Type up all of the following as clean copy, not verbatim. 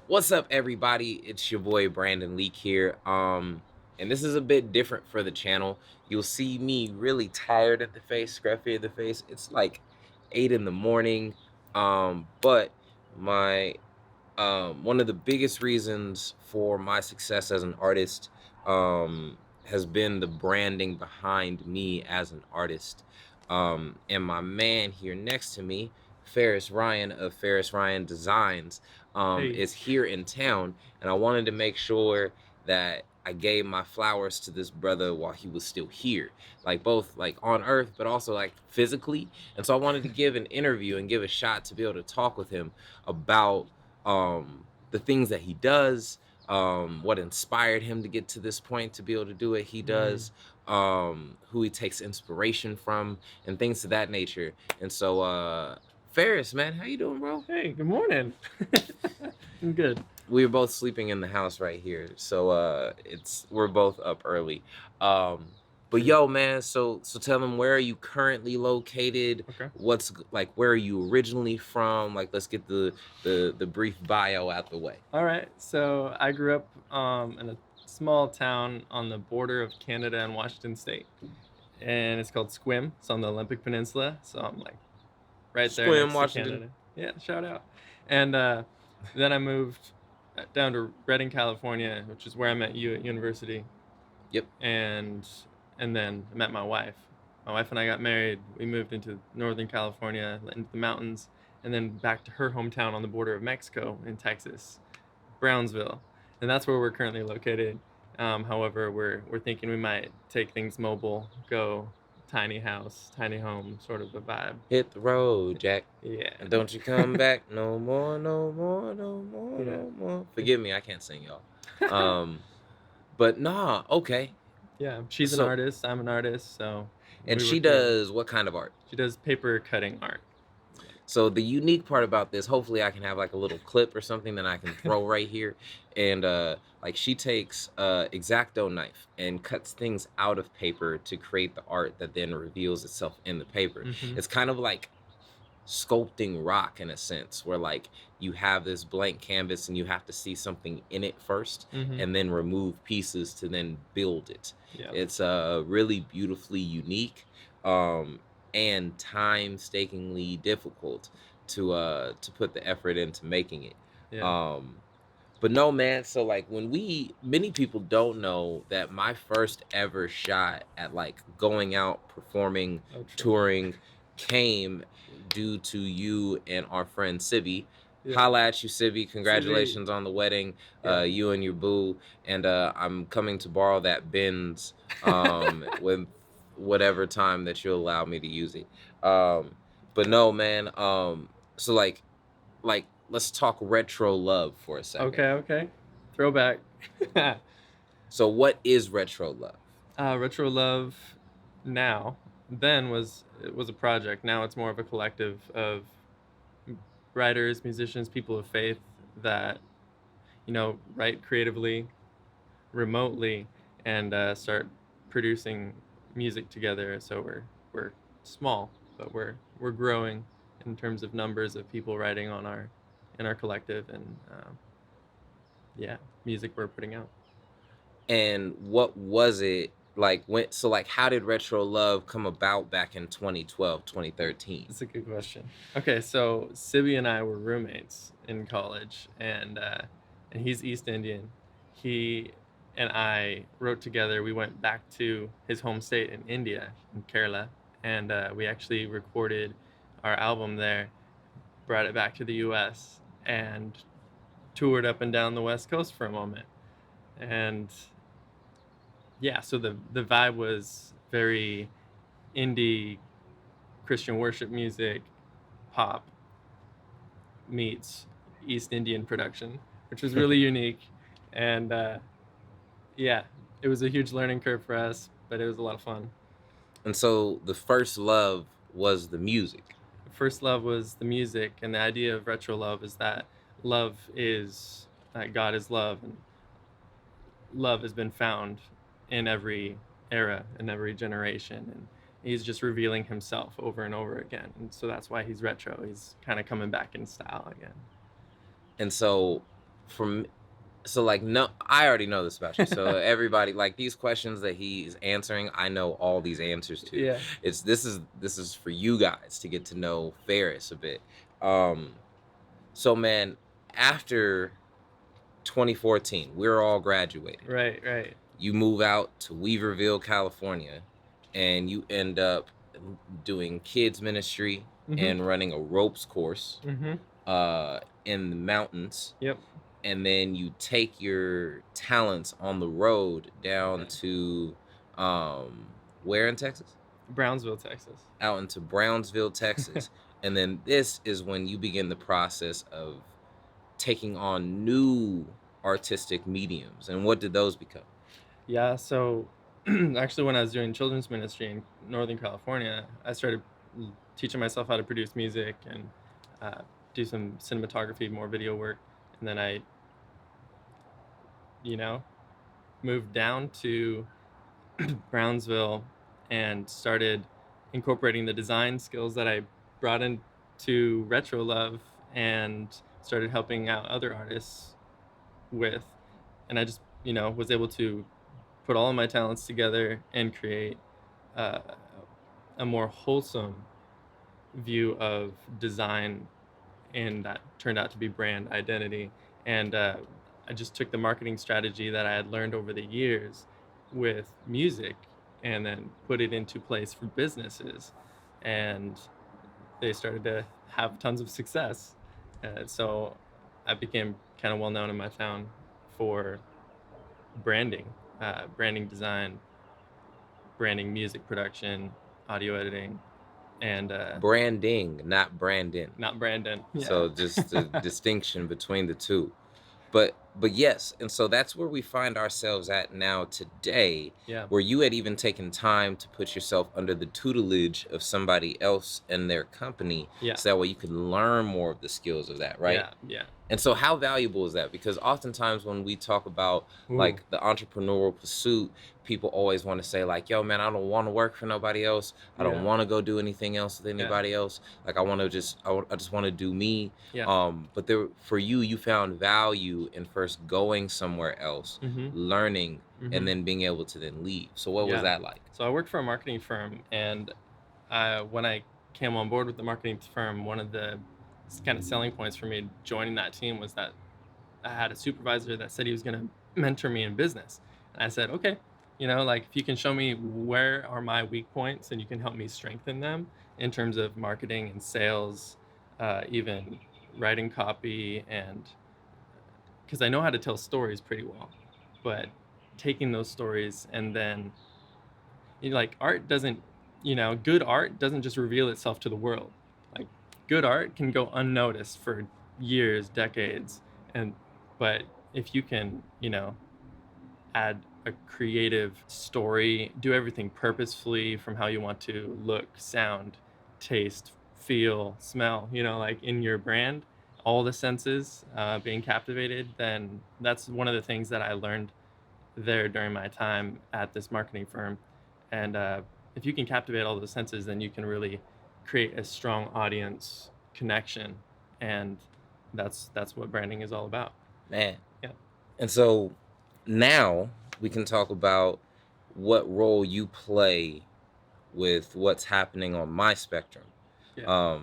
What's up, everybody? It's your boy Brandon Leake here. And this is a bit different for the channel. You'll see me really tired at the face, scruffy at the face. It's like 8 in the morning. But my one of the biggest reasons for my success as an artist has been the branding behind me as an artist. And my man here next to me, Faris Ryan of Faris Ryan Designs, Hey, is here in town, and I wanted to make sure that I gave my flowers to this brother while he was still here, like both like on earth, but also like physically. And so I wanted to give an interview and give a shot to be able to talk with him about the things that he does, what inspired him to get to this point to be able to do what he mm, does, who he takes inspiration from, and things of that nature. And so, Faris, man, how you doing, bro? hey, good morning. I'm good. We were both sleeping in the house right here, so we're both up early. But True. yo, man, so tell them, where are you currently located? Okay. Like, where are you originally from? Like, let's get the brief bio out the way. All right. So I grew up in a small town on the border of Canada and Washington State, and it's called Squim. It's on the Olympic Peninsula, so I'm like right there Squim, next to Washington. Canada. Yeah, shout out. And then I moved down to Redding, California, which is where I met you at university, Yep. and then I met my wife. My wife and I got married. We moved into Northern California, into the mountains, and then back to her hometown on the border of Mexico in Texas, Brownsville, and that's where we're currently located. However, we're thinking we might take things mobile, go tiny house, tiny home, sort of a vibe. Hit the road, Jack. Yeah, And don't you come back no more, no more, no more, yeah, no more. Forgive me, I can't sing, y'all. Um, but nah, okay. yeah. She's an So, artist. I'm an artist, so and we she work together. does what kind of art? She does paper cutting art. So the unique part about this, hopefully I can have like a little clip or something that I can throw right here. And like, she takes X-Acto knife and cuts things out of paper to create the art that then reveals itself in the paper. Mm-hmm. It's kind of like sculpting rock in a sense, where like you have this blank canvas and you have to see something in it first Mm-hmm. and then remove pieces to then build it. Yeah. It's really beautifully unique, and time-stakingly difficult to put the effort into making it. Yeah. But no, man, so like, many people don't know that my first ever shot at like going out performing, Oh, true. touring, came due to you and our friend Sibby. Yeah. Holla at you, Sibby. Sibby. Congratulations on the wedding, Yeah. you and your boo. And I'm coming to borrow that Benz with whatever time that you allow me to use it. But no, man. So like, let's talk retro love for a second. Okay. Okay. Throwback. So what is retro love? Retro Love now then was a project. Now it's more of a collective of writers, musicians, people of faith that write creatively, remotely, and start producing music together. So we're small, but we're growing in terms of numbers of people writing on our in our collective, and yeah, music we're putting out. And what was it like like, how did retro love come about back in 2012, 2013? That's a good question. Okay, so Sibby and I were roommates in college, and he's East Indian. He and I wrote together. We went back to his home state in India, in Kerala, and we actually recorded our album there, brought it back to the U.S., and toured up and down the West Coast for a moment. And yeah, so the vibe was very indie Christian worship music, pop meets East Indian production, which was really unique. And yeah, it was a huge learning curve for us, but it was a lot of fun. And so the first love was the music. First love was the music, and the idea of retro love is that God is love, and love has been found in every era, in every generation, and he's just revealing himself over and over again. And so that's why he's retro. He's kind of coming back in style again. And so from so like no, I already know this about you. So everybody, like these questions that he's answering, I know all these answers to. Yeah. It's this is for you guys to get to know Faris a bit. So man, after 2014, we're all graduated. Right. You move out to Weaverville, California, and you end up doing kids ministry and running a ropes course in the mountains. Yep. And then you take your talents on the road down to where in Texas? Brownsville, Texas. Out into Brownsville, Texas. And then this is when you begin the process of taking on new artistic mediums. And what did those become? Yeah, so actually when I was doing children's ministry in Northern California, I started teaching myself how to produce music and do some cinematography, more video work. And then I, moved down to Brownsville and started incorporating the design skills that I brought into Retro Love and started helping out other artists with. And I just, was able to put all of my talents together and create a more wholesome view of design, and that turned out to be brand identity. And I just took the marketing strategy that I had learned over the years with music and then put it into place for businesses, and they started to have tons of success. So I became kind of well known in my town for branding, branding design, branding music production, audio editing, and Branding, not Brandon. not Brandon. Yeah. So just the distinction between the two. But yes, and so that's where we find ourselves at now today, Yeah. where you had even taken time to put yourself under the tutelage of somebody else and their company, Yeah. so that way you can learn more of the skills of that, right? Yeah. And so how valuable is that? Because oftentimes when we talk about like the entrepreneurial pursuit, people always want to say like, yo, man, I don't want to work for nobody else. I don't want to go do anything else with anybody else. Like I just want to do me. Yeah. But for you found value in first going somewhere else, learning, and then being able to then leave. So what was that like? So I worked for a marketing firm, and when I came on board with the marketing firm, one of the kind of selling points for me joining that team was that I had a supervisor that said he was going to mentor me in business. And I said, okay, like if you can show me where are my weak points and you can help me strengthen them in terms of marketing and sales, even writing copy, and because I know how to tell stories pretty well, but taking those stories and then like art doesn't, good art doesn't just reveal itself to the world. Like good art can go unnoticed for years, decades, but if you can, add a creative story, do everything purposefully from how you want to look, sound, taste, feel, smell, like in your brand, all the senses being captivated, then that's one of the things that I learned there during my time at this marketing firm. And if you can captivate all those senses, then you can really create a strong audience connection, and that's what branding is all about. Man. Yeah. And so now we can talk about what role you play with what's happening on my spectrum. Yeah.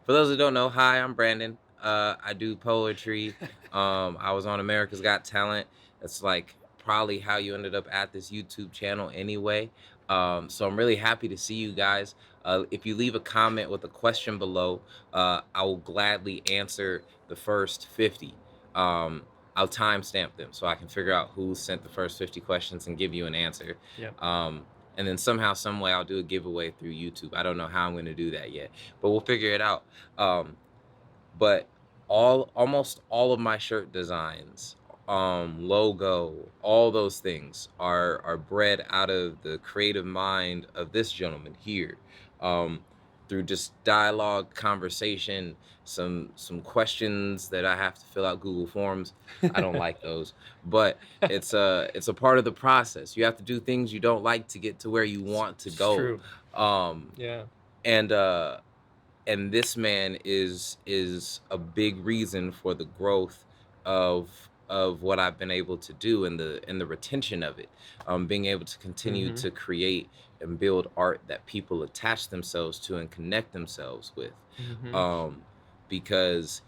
For those that don't know, hi, I'm Brandon. I do poetry. I was on America's Got Talent. That's like probably how you ended up at this YouTube channel anyway. So I'm really happy to see you guys. If you leave a comment with a question below, I will gladly answer the first 50. I'll timestamp them so I can figure out who sent the first 50 questions and give you an answer. Yep. And then somehow, some way, I'll do a giveaway through YouTube. I don't know how I'm going to do that yet, but we'll figure it out. But almost all of my shirt designs, logo, all those things are bred out of the creative mind of this gentleman here, through just dialogue, conversation, some questions that I have to fill out Google Forms. I don't like those, but it's a part of the process. You have to do things you don't like to get to where you want to go. True. Yeah. And this man is a big reason for the growth of what I've been able to do, and the retention of it, being able to continue Mm-hmm. to create and build art that people attach themselves to and connect themselves with, Mm-hmm. um, because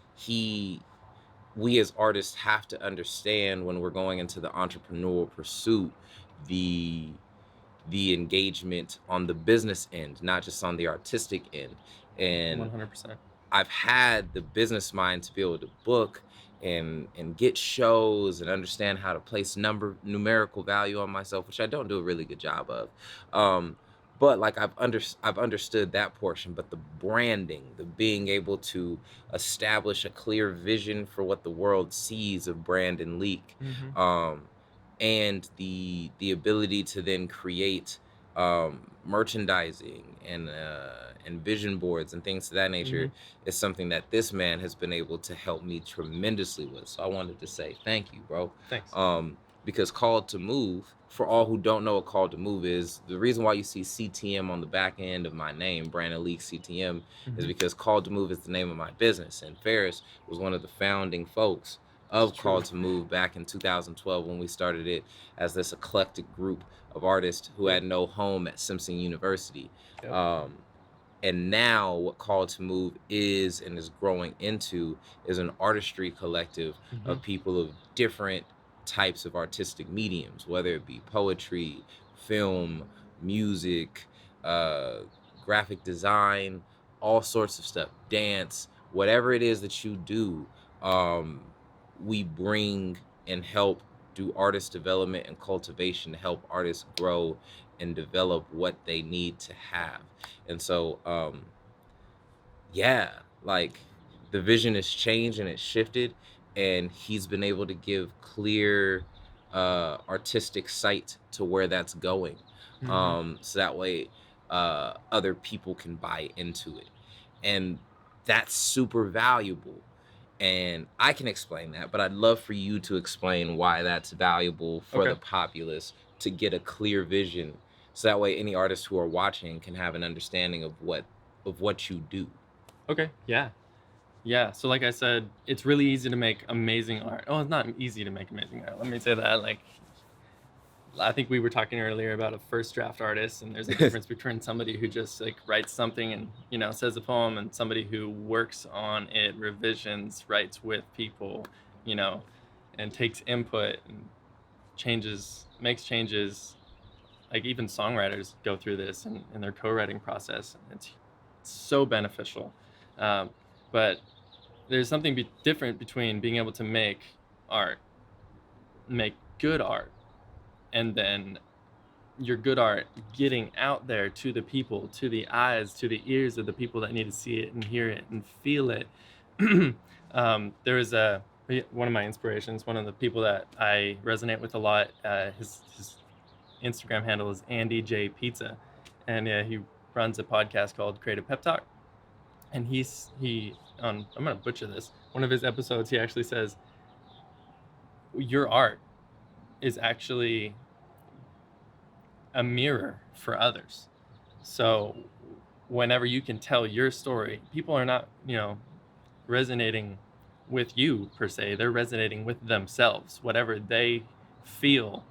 we as artists have to understand, when we're going into the entrepreneurial pursuit, the the engagement on the business end, not just on the artistic end. And 100%. I've had the business mind to be able to book and get shows and understand how to place numerical value on myself, which I don't do a really good job of. Um, but like I've understood that portion, but the branding, the being able to establish a clear vision for what the world sees of brand and Leak, Mm-hmm. um, and the ability to then create merchandising and vision boards and things of that Mm-hmm. nature, is something that this man has been able to help me tremendously with. So I wanted to say thank you, bro. Thanks. Because Called to Move, for all who don't know what Called to Move is, the reason why you see CTM on the back end of my name, Brandon Leake CTM, is Mm-hmm. because Called to Move is the name of my business. And Fariss was one of the founding folks It's of true. Called to Move back in 2012, when we started it as this eclectic group of artists who Yep. had no home at Simpson University. Yep. And now what Call to Move is and is growing into is an artistry collective Mm-hmm. of people of different types of artistic mediums, whether it be poetry, film, music, uh, graphic design, all sorts of stuff, dance, whatever it is that you do. um, we bring and help do artist development and cultivation to help artists grow and develop what they need to have. And so yeah, like the vision has changed and it's shifted, and he's been able to give clear artistic sight to where that's going, Mm-hmm. so that way other people can buy into it, and that's super valuable. And I can explain that, but I'd love for you to explain why that's valuable for Okay. the populace, to get a clear vision, so that way any artists who are watching can have an understanding of what you do. Okay. Yeah. Yeah. So like I said, it's really easy to make amazing art. Oh, it's not easy to make amazing art. Let me say that. Like, I think we were talking earlier about a first draft artist, and there's a difference between somebody who just like writes something and, you know, says a poem, and somebody who works on it, revisions, writes with people, you know, and takes input and changes, makes changes. Like even songwriters go through this in their co-writing process. It's so beneficial. Um, but there's something different between being able to make art, make good art, and then your good art getting out there to the people, to the eyes, to the ears of the people that need to see it and hear it and feel it. There was one of my inspirations, one of the people that I resonate with a lot. His Instagram handle is Andy J Pizza, and he runs a podcast called Creative Pep Talk. And I'm gonna butcher this. One of his episodes, he actually says, "Your art is actually a mirror for others. So whenever you can tell your story, people are not, you know, resonating with you per se. They're resonating with themselves. Whatever they feel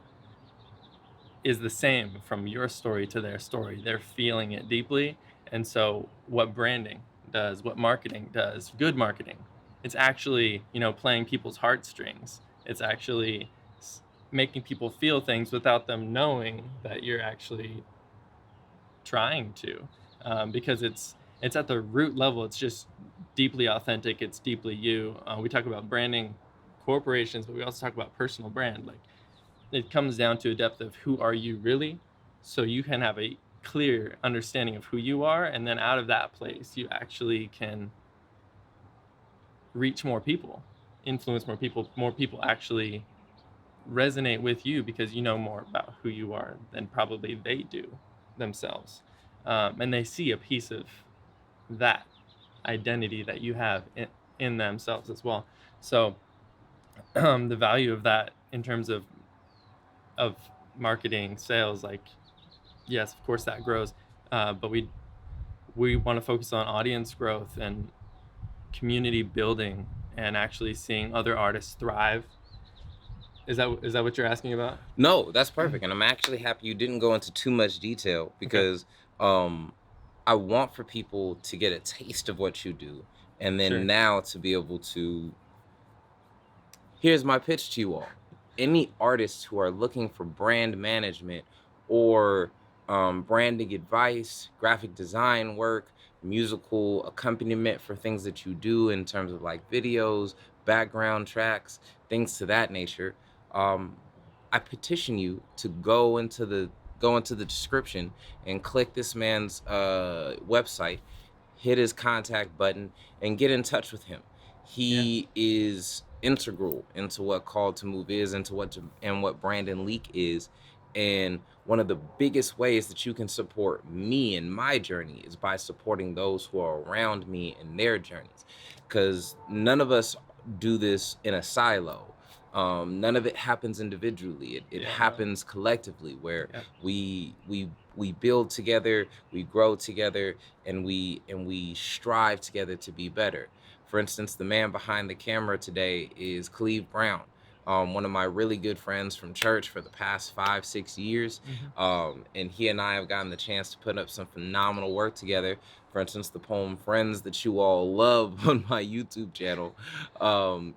is the same from your story to their story. They're feeling it deeply. And so what branding does, what marketing does, good marketing, it's actually, you know, playing people's heartstrings. It's actually making people feel things without them knowing that you're actually trying to, because it's at the root level. It's just deeply authentic. It's deeply you. We talk about branding corporations, but we also talk about personal brand. Like, it comes down to a depth of who are you really, so you can have a clear understanding of who you are, and then out of that place you actually can reach more people, influence more people actually resonate with you because you know more about who you are than probably they do themselves, and they see a piece of that identity that you have in themselves as well. So the value of that in terms of marketing, sales, like, yes, of course that grows, but we want to focus on audience growth and community building and actually seeing other artists thrive. Is that what you're asking about? No, that's perfect. And I'm actually happy you didn't go into too much detail because um I want for people to get a taste of what you do, and then Sure. now to be able to, here's my pitch to you all. Any artists who are looking for brand management or branding advice, graphic design work, musical accompaniment for things that you do in terms of like videos, background tracks, things to that nature, um, I petition you to go into the description and click this man's website, hit his contact button, and get in touch with him. He is integral into what Called to Move is, into what Brandon Leake is. And one of the biggest ways that you can support me in my journey is by supporting those who are around me in their journeys. Because none of us do this in a silo. None of it happens individually. It happens collectively, where we build together, we grow together, and we strive together to be better. For instance, the man behind the camera today is Cleve Brown, one of my really good friends from church for the past 5-6 years. And he and I have gotten the chance to put up some phenomenal work together. For instance, the poem Friends that you all love on my YouTube channel,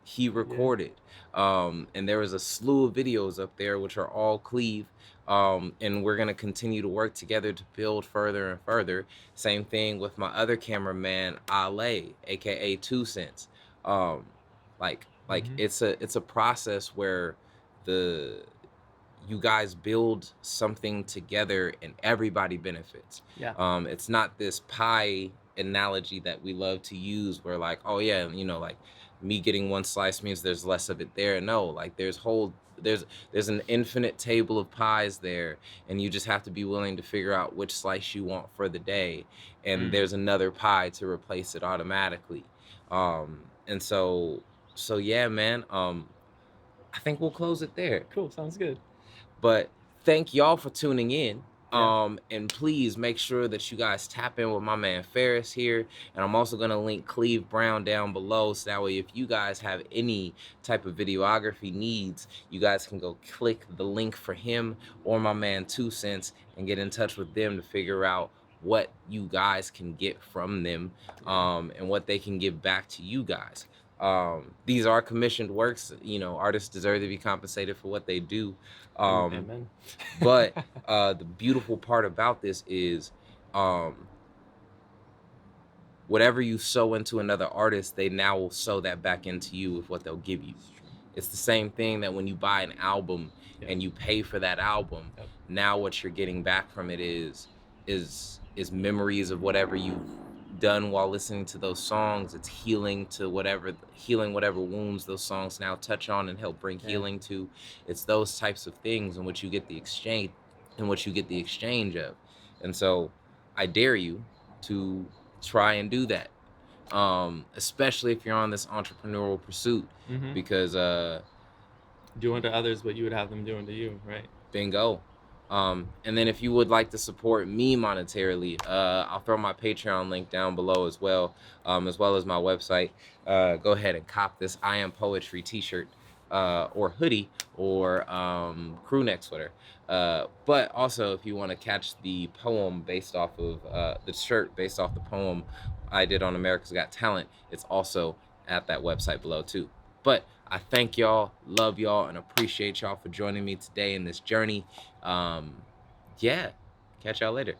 he recorded. And there was a slew of videos up there, which are all Cleve. And we're going to continue to work together to build further and further. Same thing with my other cameraman, Ale, aka 2 Cents. Like it's a process where you guys build something together and everybody benefits. It's not this pie analogy that we love to use where like, oh yeah, like me getting one slice means there's less of it there. No, like there's an infinite table of pies there, and you just have to be willing to figure out which slice you want for the day, and there's another pie to replace it automatically. And so yeah, man, I think we'll close it there. Cool, sounds good. But thank y'all for tuning in. And please make sure that you guys tap in with my man Fariss here. And I'm also going to link Cleve Brown down below, so that way if you guys have any type of videography needs, you guys can go click the link for him or my man 2 Cents and get in touch with them to figure out what you guys can get from them, and what they can give back to you guys. These are commissioned works. Artists deserve to be compensated for what they do. Amen. But the beautiful part about this is, whatever you sow into another artist, they now will sow that back into you with what they'll give you. It's the same thing that when you buy an album and you pay for that album, now what you're getting back from it is memories of whatever you've done while listening to those songs. It's healing whatever wounds those songs now touch on and help bring healing to. It's those types of things in which you get the exchange of. And so I dare you to try and do that, especially if you're on this entrepreneurial pursuit, because do unto others what you would have them do unto you, right? Bingo. And then if you would like to support me monetarily, I'll throw my Patreon link down below as well as my website. Go ahead and cop this I Am Poetry t-shirt, or hoodie, or crew neck sweater. But also, if you want to catch the poem based off of the shirt based off the poem I did on America's Got Talent, it's also at that website below too. But I thank y'all, love y'all, and appreciate y'all for joining me today in this journey. Yeah, catch y'all later.